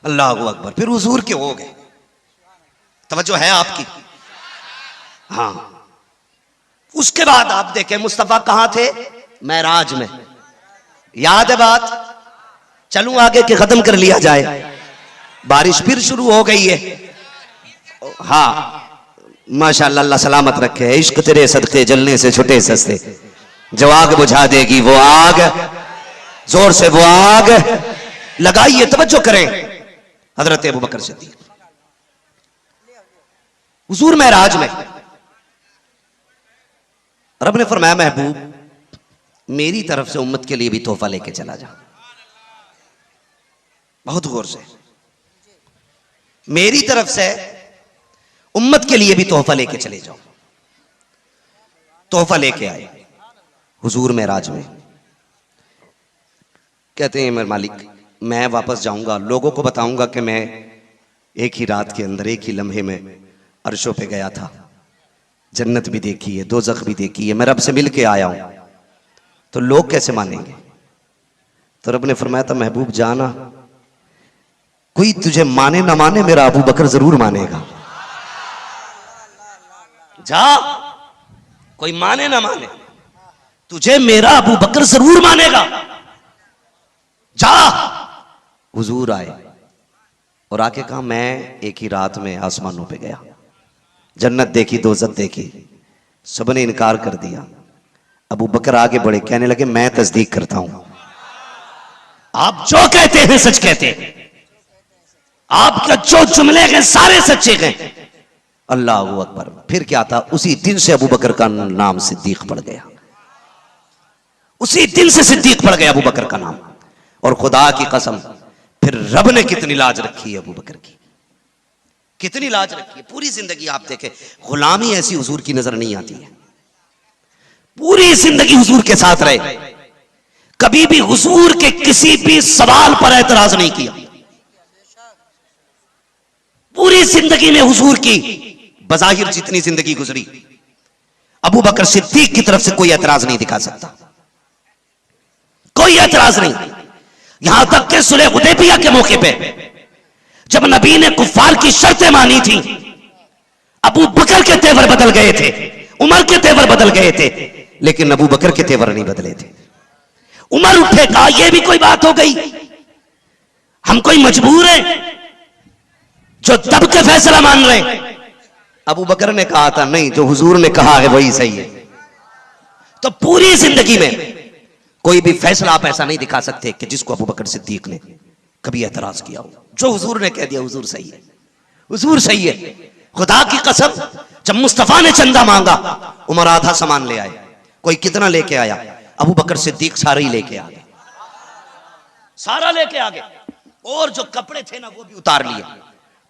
اللہ اکبر۔ پھر حضور کے ہو گئے۔ توجہ ہے آپ کی؟ ہاں۔ اس کے بعد آپ دیکھیں مصطفیٰ کہاں تھے؟ معراج میں۔ یاد ہے بات؟ چلوں آگے کہ ختم کر لیا جائے؟ بارش پھر شروع ہو گئی ہے۔ ہاں ماشاءاللہ، اللہ سلامت رکھے۔ عشق تیرے صدقے جلنے سے چھٹے سستے، جو آگ بجھا دے گی وہ آگ، زور سے وہ آگ لگائیے۔ توجہ کریں، حضرت ابو بکر صدیق حضور معراج میں رب نے فرمایا محبوب میری طرف سے امت کے لیے بھی تحفہ لے کے چلا جا. بہت غور سے میری طرف سے امت کے لیے بھی تحفہ لے کے چلے جاؤ. تحفہ لے کے آئے حضور معراج میں. کہتے ہیں میرے مالک میں واپس جاؤں گا, لوگوں کو بتاؤں گا کہ میں ایک ہی رات کے اندر ایک ہی لمحے میں عرشوں پہ گیا تھا, جنت بھی دیکھی ہے, دوزخ بھی دیکھی ہے, میں رب سے مل کے آیا ہوں, تو لوگ کیسے مانیں گے؟ تو رب نے فرمایا تھا محبوب جانا, کوئی تجھے مانے نہ مانے میرا ابو بکر ضرور مانے گا. جا, کوئی مانے نہ مانے تجھے میرا ابو بکر ضرور مانے گا. جا. حضور آئے اور آ کے کہا میں ایک ہی رات میں آسمانوں پہ گیا, جنت دیکھی, دوزخ دیکھی, سب نے انکار کر دیا. ابو بکر آگے بڑھے, کہنے لگے میں تصدیق کرتا ہوں, آپ جو کہتے ہیں سچ کہتے ہیں, آپ کا جو جملے ہیں سارے سچے ہیں. اللہ اکبر. پھر کیا تھا, اسی دن سے ابو بکر کا نام صدیق پڑ گیا, اسی دن سے صدیق پڑ گیا ابو بکر کا نام. اور خدا کی قسم پھر رب نے کتنی لاج رکھی ہے ابو بکر کی, کتنی لاج رکھی ہے. پوری زندگی آپ دیکھیں غلامی ایسی حضور کی نظر نہیں آتی ہے. پوری زندگی حضور کے ساتھ رہے, کبھی بھی حضور کے کسی بھی سوال پر اعتراض نہیں کیا. پوری زندگی میں حضور کی بظاہر جتنی زندگی گزری, ابو بکر صدیق کی طرف سے کوئی اعتراض نہیں دکھا سکتا, کوئی اعتراض نہیں. یہاں تک کہ صلح حدیبیہ کے موقع پہ جب نبی نے کفار کی شرطیں مانی تھی, ابو بکر کے تیور بدل گئے تھے, عمر کے تیور بدل گئے تھے, لیکن ابو بکر کے تیور نہیں بدلے تھے. عمر اٹھے, کہا یہ بھی کوئی بات ہو گئی, ہم کوئی مجبور ہیں جو دب کے فیصلہ مان رہے ہیں. ابو بکر نے کہا تھا نہیں, جو حضور نے کہا ہے وہی صحیح ہے. تو پوری زندگی میں کوئی بھی فیصلہ آپ ایسا نہیں دکھا سکتے کہ جس کو ابو بکر صدیق نے کبھی اعتراض کیا ہو. جو حضور نے کہہ دیا حضور صحیح ہے, حضور صحیح ہے. خدا کی قسم جب مصطفیٰ نے چندہ مانگا, عمر آدھا سامان لے آئے, کوئی کتنا لے کے آیا, ابو بکر صدیق سارا ہی لے کے آگے, سارا لے کے آگے. اور جو کپڑے تھے نا وہ بھی اتار لیے,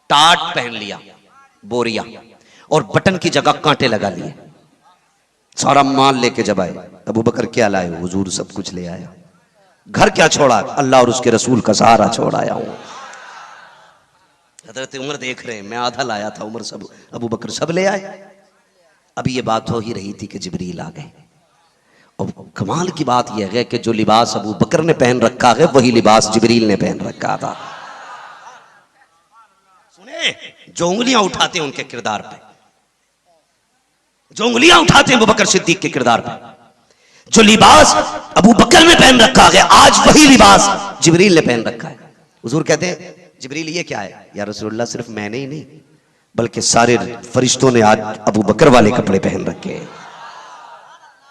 ٹاٹ پہن لیا, بوریا, اور بٹن کی جگہ کانٹے لگا لیے. سارا مال لے کے جب آئے, ابو بکر کیا لائے, حضور سب کچھ لے آیا. گھر کیا چھوڑا, اللہ اور اس کے رسول کا سہارا چھوڑ آیا ہوں. حضرت عمر دیکھ رہے ہیں, میں آدھا لایا تھا, عمر سب, ابو بکر سب لے آئے. ابھی یہ بات ہو ہی رہی تھی کہ جبریل آ گئے. اور کمال کی بات یہ ہے کہ جو لباس ابو بکر نے پہن رکھا ہے وہی لباس جبریل نے پہن رکھا تھا. سنیں, جو انگلیاں اٹھاتے ہیں ان کے کردار پہ, جو انگلیاں اٹھاتے ہیں ابو بکر صدیق کے کردار پہ, جو لباس ابو بکر نے پہن رکھا ہے آج وہی لباس جبریل نے پہن رکھا ہے. حضور کہتے ہیں جبریل یہ کیا ہے؟ یا رسول اللہ صرف میں نے ہی نہیں بلکہ سارے فرشتوں نے آج ابو بکر والے کپڑے پہن رکھے ہیں.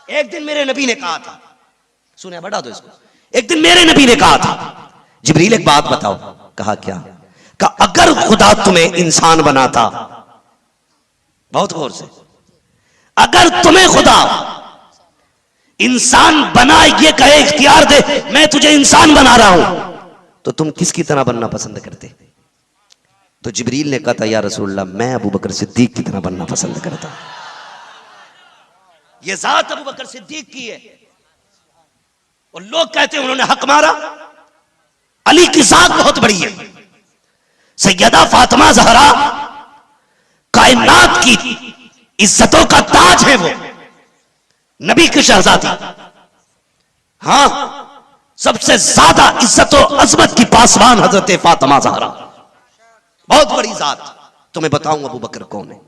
ایک دن میرے نبی نے کہا تھا, سنیں بڑھا دو اس کو, ایک دن میرے نبی نے کہا تھا جبریل ایک بات بتاؤ. کہا کیا؟ کہ اگر خدا تمہیں انسان بناتا, بہت غور سے, اگر تمہیں خدا انسان بنا یہ کہے اختیار دے میں تجھے انسان بنا رہا ہوں, تو تم کس کی طرح بننا پسند کرتے؟ تو جبریل نے کہا تھا یا رسول اللہ میں ابو بکر صدیق کی طرح بننا پسند کرتا. یہ ذات ابو بکر صدیق کی ہے, اور لوگ کہتے ہیں انہوں نے حق مارا. علی کی ذات بہت بڑی ہے, سیدہ فاطمہ زہرا کائنات کی عزتوں کا تاج ہے, وہ نبی کی شہزادی. ہاں سب سے زیادہ عزت و عظمت کی پاسبان حضرت فاطمہ زہرا, بہت بڑی ذات. تمہیں بتاؤں ابو بکر کون ہے.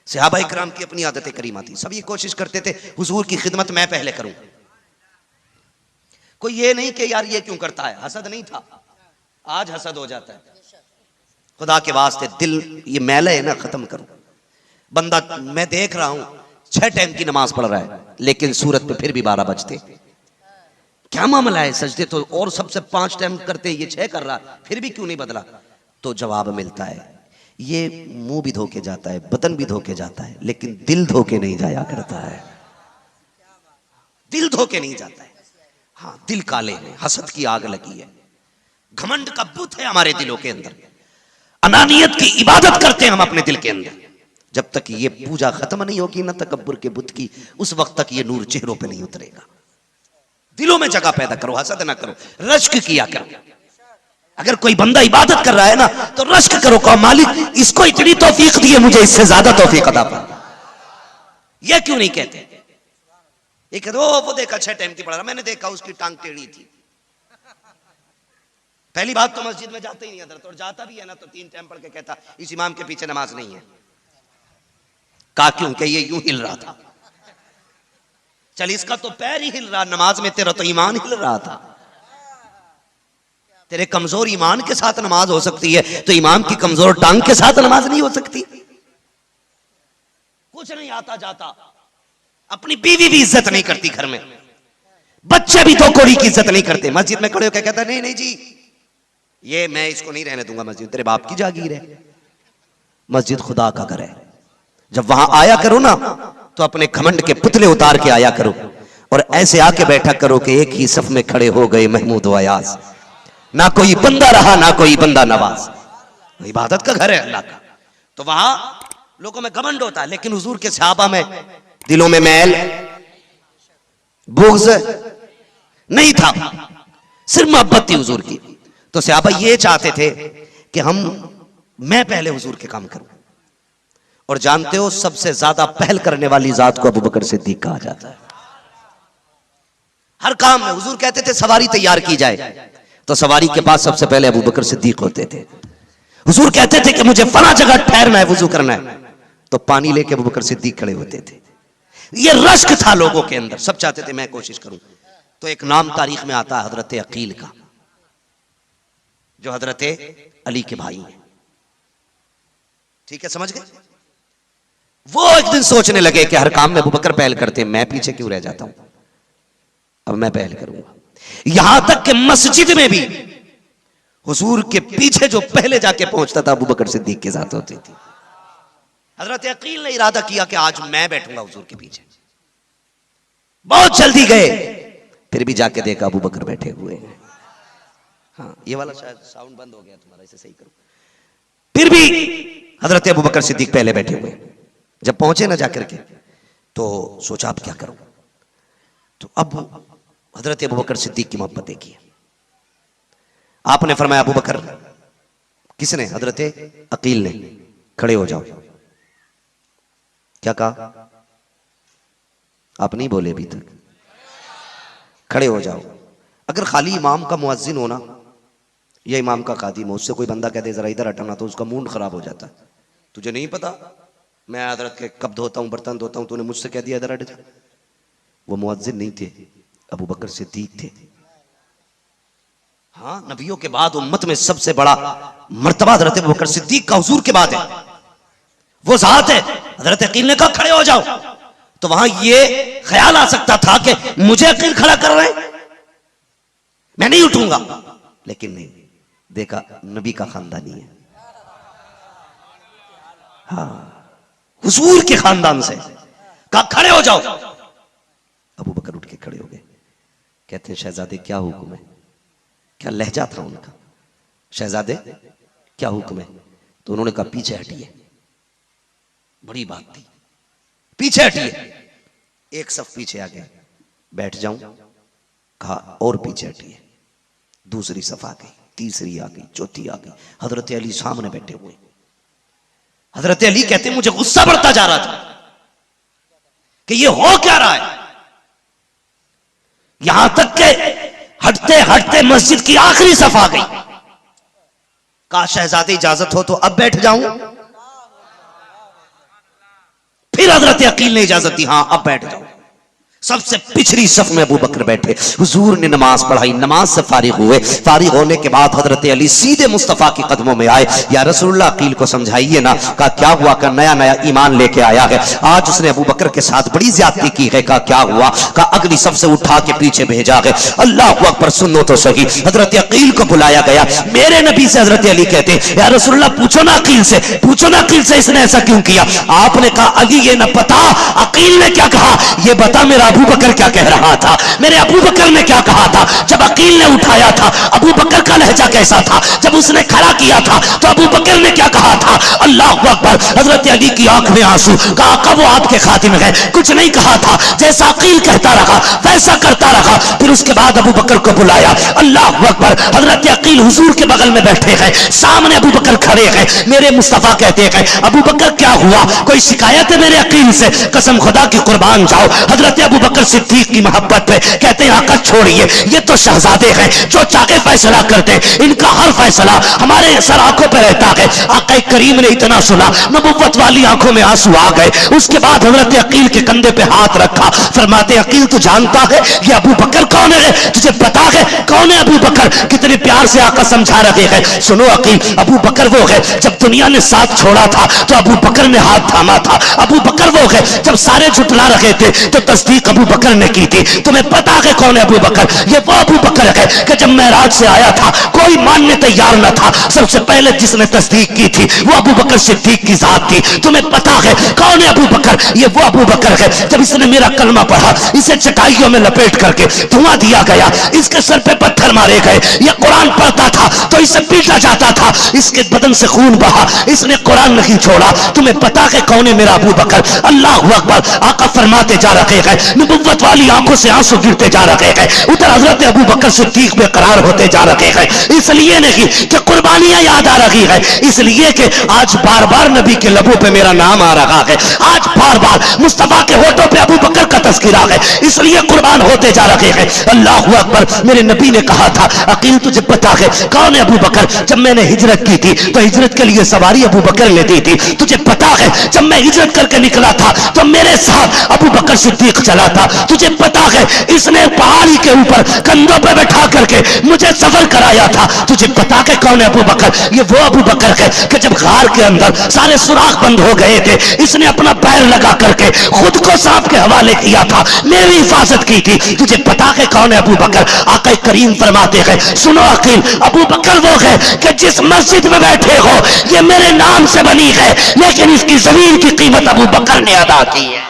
صحابہ اکرام کی اپنی عادت کریمہ تھی, سب یہ کوشش کرتے تھے حضور کی خدمت میں پہلے کروں. کوئی یہ نہیں کہ یار یہ کیوں کرتا ہے, حسد نہیں تھا, آج حسد ہو جاتا ہے. خدا کے واسطے دل یہ میلہ ہے نا ختم کرو. بندہ میں دیکھ رہا ہوں 6 ٹائم کی نماز پڑھ رہا ہے لیکن سورت پہ پھر بھی 12 بجتے. کیا معاملہ ہے؟ سجدے تو اور سب سے 5 ٹائم کرتے, یہ 6 کر رہا, پھر بھی کیوں نہیں بدلا؟ تو جواب ملتا ہے یہ منہ بھی دھو کے جاتا ہے, بدن بھی دھو کے جاتا ہے, لیکن دل دھو کے نہیں جایا کرتا ہے. دل دھو کے نہیں جاتا ہے. ہاں دل کالے ہیں, حسد کی آگ لگی ہے, گھمنڈ کا بت ہے ہمارے دلوں کے اندر, انانیت کی عبادت کرتے ہیں ہم اپنے دل کے اندر. جب تک یہ پوجا ختم نہیں ہوگی نا تکبر کے بت کی, اس وقت تک یہ نور چہروں پہ نہیں اترے گا. دلوں میں جگہ پیدا کرو, حسد نہ کرو, رشک کیا کرو. اگر کوئی بندہ عبادت کر رہا ہے نا تو رشک کرو, کہو مالک اس کو اتنی توفیق دی ہے, مجھے اس سے زیادہ توفیق عطا فرما. یہ کیوں نہیں کہتے؟ یہ کہتے وہ دیکھا 6 ٹائم کی پڑھا رہا, میں نے دیکھا اس کی ٹانگ ٹیڑھی تھی. پہلی بات تو مسجد میں جاتا ہی نہیں حضرت, اور جاتا بھی ہے نا تو 3 ٹائم پڑھ کے کہتا اس امام کے پیچھے نماز نہیں ہے. کہا کیوں کہ یہ یوں ہل رہا تھا. چل اس کا تو پیر ہی ہل رہا, نماز میں تیرا تو ایمان ہل رہا تھا. تیرے کمزور ایمان کے ساتھ نماز ہو سکتی ہے تو امام کی کمزور ٹانگ کے ساتھ نماز نہیں ہو سکتی. کچھ نہیں آتا جاتا, اپنی بیوی بھی عزت نہیں کرتی گھر میں, بچے بھی تو کوڑی کی عزت نہیں کرتے. مسجد میں کھڑے ہو کے کہتا نہیں نہیں جی یہ میں اس کو نہیں رہنے دوں گا, مسجد تیرے باپ کی جاگیر ہے, مسجد خدا کا گھر ہے. جب وہاں آیا کرو نا تو اپنے گھمنڈ کے پتلے اتار کے آیا کرو, اور ایسے آ کے بیٹھا کرو کہ ایک ہی صف میں کھڑے ہو گئے محمود و ایاز, نہ کوئی بندہ رہا نہ کوئی بندہ نواز. عبادت کا گھر ہے اللہ کا, تو وہاں لوگوں میں گھمنڈ ہوتا ہے. لیکن حضور کے صحابہ میں دلوں میں میل بغض نہیں تھا, صرف محبت تھی حضور کی. تو صحابہ یہ چاہتے تھے کہ میں پہلے حضور کے کام کروں. اور جانتے ہو سب سے زیادہ پہل کرنے والی ذات کو ابو بکر صدیق کہا جاتا ہے. ہر کام میں حضور کہتے تھے سواری تیار کی جائے تو سواری کے پاس سب سے پہلے ابو بکر صدیق ہوتے تھے. حضور کہتے تھے کہ مجھے فلاں جگہ ٹھہرنا ہے, وضو کرنا ہے, تو پانی لے کے ابو بکر صدیق کھڑے ہوتے تھے. یہ رشک تھا لوگوں کے اندر, سب چاہتے تھے میں کوشش کروں. تو ایک نام تاریخ میں آتا ہے حضرت عقیل کا, جو حضرت علی کے بھائی ہیں. ٹھیک ہے, سمجھ گئے؟ وہ ایک دن سوچنے لگے کہ ہر کام میں ابو بکر پہل کرتے ہیں, میں پیچھے کیوں رہ جاتا ہوں, اب میں پہل کروں گا. یہاں تک کہ مسجد میں بھی حضور کے پیچھے جو پہلے جا کے پہنچتا تھا ابو بکر صدیق کے ساتھ ہوتی تھی. حضرت عقیل نے ارادہ کیا کہ آج میں بیٹھوں گا حضور کے پیچھے. بہت جلدی گئے, پھر بھی جا کے دیکھا ابو بکر بیٹھے ہوئے ہیں. ہاں یہ والا شاید ساؤنڈ بند ہو گیا تمہارا, اسے صحیح کرو. پھر بھی حضرت ابو بکر صدیق پہلے بیٹھے ہوئے. جب پہنچے نہ جا کر کے تو سوچا اب کیا کروں. تو اب حضرت ابو بکر صدیق کی محبت دیکھی. آپ نے فرمایا ابو بکر, کس نے؟ حضرت عقیل نے, کھڑے ہو جاؤ. کیا کہا؟ آپ نہیں بولے ابھی تک, کھڑے ہو جاؤ. اگر خالی امام کا مؤذن ہونا یا امام کا خادم ہو, اس سے کوئی بندہ کہہ دے ذرا ادھر ہٹنا, تو اس کا موڈ خراب ہو جاتا ہے. تجھے نہیں پتا میں حضرت کے کب دھوتا ہوں, برتن دھوتا ہوں, تو نے مجھ سے کہہ دیا ادھر ہٹ جا. وہ مؤذن نہیں تھے, ابو بکر صدیق تھے. ہاں نبیوں کے بعد امت میں سب سے بڑا مرتبہ حضرت ابو بکر صدیق کا حضور کے بعد ہے. وہ ذات ہے. حضرت عقیل نے کہا کھڑے ہو جاؤ. تو وہاں یہ خیال آ سکتا تھا کہ مجھے عقیل کھڑا کر رہے ہیں, میں نہیں اٹھوں گا, لیکن نہیں, دیکھا نبی کا خاندانی ہے. ہاں حضور کے خاندان سے, کہا کھڑے ہو جاؤ. ابو بکر اٹھ کے کھڑے ہو گئے. کہتے ہیں شہزادے کیا حکم ہے؟ کیا لہجہ تھا ان کا, شہزادے کیا حکم ہے؟ تو انہوں نے کہا پیچھے ہٹیے. بڑی بات تھی, پیچھے ہٹیے. ایک صف پیچھے آ گئے, بیٹھ جاؤں. کہا اور پیچھے ہٹیے. دوسری صف آ گئی, تیسری آ گئی, چوتھی آ گئی. حضرت علی سامنے بیٹھے ہوئے. حضرت علی کہتے ہیں مجھے غصہ بڑھتا جا رہا تھا کہ یہ ہو کیا رہا ہے. یہاں تک کہ ہٹتے ہٹتے مسجد کی آخری صف آ گئی. کہا شہزادے اجازت ہو تو اب بیٹھ جاؤں. پھر حضرت عقیل نے اجازت دی, ہاں اب بیٹھ جاؤ. سب سے پچھلی صف میں ابو بکر بیٹھے. حضور نے نماز پڑھائی, نماز سے فارغ ہوئے. فارغ ہونے کے بعد حضرت علی سیدھے مصطفیٰ کی قدموں میں آئے. یا رسول اللہ, عقیل کو سمجھائیے نا. کہا کیا ہوا؟ کہ نیا نیا ایمان لے کے آیا ہے, آج اس نے ابو بکر کے ساتھ بڑی زیادتی کی ہے. کہا کیا ہوا؟ کہا اگلی صف سے اٹھا کے پیچھے بھیجا ہے. اللہ اکبر, سنو تو صحیح. حضرت عقیل کو بلایا گیا. میرے نبی سے حضرت علی کہتے ہیں یا رسول اللہ پوچھو نا عقیل سے, پوچھو نا عقیل سے اس نے ایسا کیوں کیا. آپ نے کہا علی یہ نہ پتا عقیل نے کیا کہا, یہ بتا میرا ابو بکر کیا کہہ رہا تھا, میرے ابو بکر نے کیا کہا تھا. جب عقیل نے اٹھایا تھا ابو بکر کا لہجہ کیسا تھا, جب اس نے کھڑا کیا تھا تو ابو بکر نے کیا کہا تھا. اللہ اکبر. حضرت علی کی آنکھ میں آنسو. کہا آقا وہ آپ کے خاتم ہے, کچھ نہیں کہا تھا, جیسا عقیل کہتا رہا ویسا کرتا رہا. پھر اس کے بعد ابو بکر کو بلایا. اللہ اکبر. حضرت عقیل حضور کے بغل میں بیٹھے ہیں, سامنے ابو بکر کھڑے ہیں. میرے مصطفیٰ کہتے ہیں ابو بکر کیا ہوا, کوئی شکایت ہے میرے عقیل سے؟ قسم خدا کی قربان جاؤ. حضرت ابو بکر صدیق کی محبت پہ کہتے ہیں آقا چھوڑیے, یہ تو شہزادے ہیں جو چاہے فیصلہ کرتے, ان کا ہر فیصلہ ہمارے سر آنکھوں پہ رہتا ہے. آقا کریم نے اتنا سنا, نبوت والی آنکھوں میں آنسو آ گئے. اس کے بعد حضرت عقیل کے کندھے پہ ہاتھ رکھا. فرماتے عقیل تو جانتا ہے یہ ابو بکر کون ہے, تجھے پتا ہے کون ہے ابو بکر؟ کتنے پیار سے آقا سمجھا رہے ہیں. سنو عقیل, ابو بکر وہ ہے جب دنیا نے ساتھ چھوڑا تھا تو ابو بکر نے ہاتھ تھاما تھا. ابو بکر وہ ہے جب سارے جھٹلا رہے تھے تو تصدیق ابو بکر نے کی تھی. تمہیں پتا ہے کون ہے ابو بکر؟ یہ وہ ابو بکر ہے کہ جب معراج سے آیا تھا کوئی ماننے تیار نہ تھا, سب سے پہلے جس نے تصدیق کی تھی وہ ابو بکر صدیق کی ذات تھی. تمہیں پتا ہے کون ہے ابو بکر؟ یہ وہ ابو بکر ہے جب اس نے میرا کلمہ پڑھا اسے چٹائیوں میں لپیٹ کر کے دھواں دیا گیا, اس کے سر پہ پتھر مارے گئے. یہ قرآن پڑھتا تھا تو اسے پیٹا جاتا تھا, اس کے بدن سے خون بہا, اس نے قرآن نہیں چھوڑا. تمہیں پتا ہے کون ہے میرا ابو بکر؟ اللہ اکبر. آقا فرماتے جا رہے ہیں, نبوت والی آنکھوں سے آنسو گرتے جا رہے ہیں. ادھر حضرت ابو بکر صدیق بے قرار ہوتے جا رہے ہیں. اس لیے نہیں کہ قربانیاں یاد آ رہی ہے, اس لیے کہ آج بار بار نبی کے لبوں پہ میرا نام آ رہا ہے, آج بار بار مصطفیٰ کے ہونٹوں پہ ابو بکر کا تذکرہ ہے, اس لیے قربان ہوتے جا رہے ہیں. اللہ اکبر. میرے نبی نے کہا تھا عقیل تجھے پتا ہے کون ہے ابو بکر؟ جب میں نے ہجرت کی تھی تو ہجرت کے لیے سواری ابو بکر نے دی تھی. تجھے پتا ہے جب میں ہجرت کر کے نکلا تھا تو میرے ساتھ ابو بکر صدیق چلا تھا. تجھے پتا ہے اس نے پہاڑی کے اوپر کندھوں پہ بٹھا کر کے مجھے سفر کرایا تھا. تجھے پتا کہ کون ہے ابو بکر؟ یہ وہ ابو بکر ہے کہ جب غار کے اندر سارے سوراخ بند ہو گئے تھے اس نے اپنا پیر لگا کر کے خود کو سانپ کے حوالے کیا تھا, میری حفاظت کی تھی. تجھے پتا کہ کون ہے ابو بکر؟ آقا کریم فرماتے ہیں سنو عقیل, ابو بکر وہ ہے کہ جس مسجد میں بیٹھے ہو یہ میرے نام سے بنی ہے لیکن اس کی زمین کی قیمت ابو بکر نے ادا کی ہے.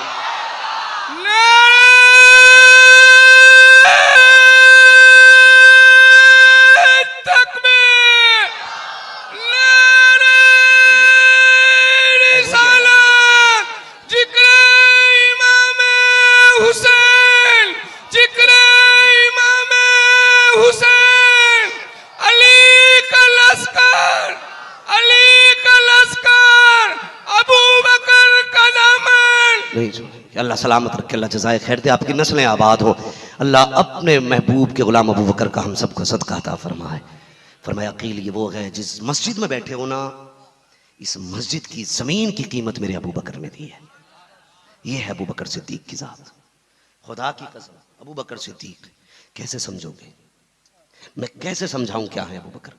اللہ سلامت رکھے, اللہ جزائے خیر دے, آپ کی نسلیں آباد ہو. اللہ اپنے محبوب کے غلام ابو بکر کا ہم سب کو صدقہ عطا فرمائے. فرمایا عقیل یہ وہ ہے جس مسجد میں بیٹھے ہو نا, اس مسجد کی زمین کی قیمت میرے ابو بکر نے دی ہے. یہ ہے ابو بکر صدیق کی ذات. خدا کی قسم ابو بکر صدیق کیسے سمجھو گے؟ میں کیسے سمجھاؤں کیا ہے ابو بکر؟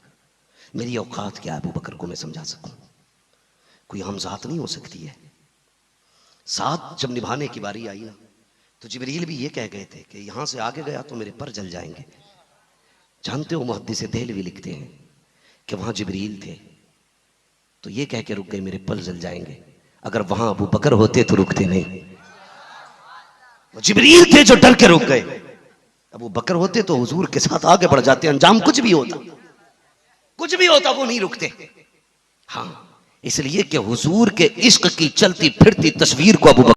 میری اوقات کیا ہے ابو بکر کو میں سمجھا سکوں؟ کوئی عام ذات نہیں ہو سکتی ہے. ساتھ جب نبھانے کی باری آئی نا تو جبریل بھی یہ کہہ گئے تھے کہ یہاں سے آگے گیا تو میرے پر جل جائیں گے. جانتے ہو محدث دہلوی لکھتے ہیں کہ وہاں جبریل تھے تو یہ کہہ کے رک گئے میرے پر جل جائیں گے. اگر وہاں ابو بکر ہوتے تو رکتے نہیں. وہ جبریل تھے جو ڈر کے رک گئے. ابو بکر ہوتے تو حضور کے ساتھ آگے بڑھ جاتے, انجام کچھ بھی ہوتا وہ نہیں رکتے. ہاں اس لیے کہ حضور کے عشق کی چلتی پھرتی تصویر کو ابو بکر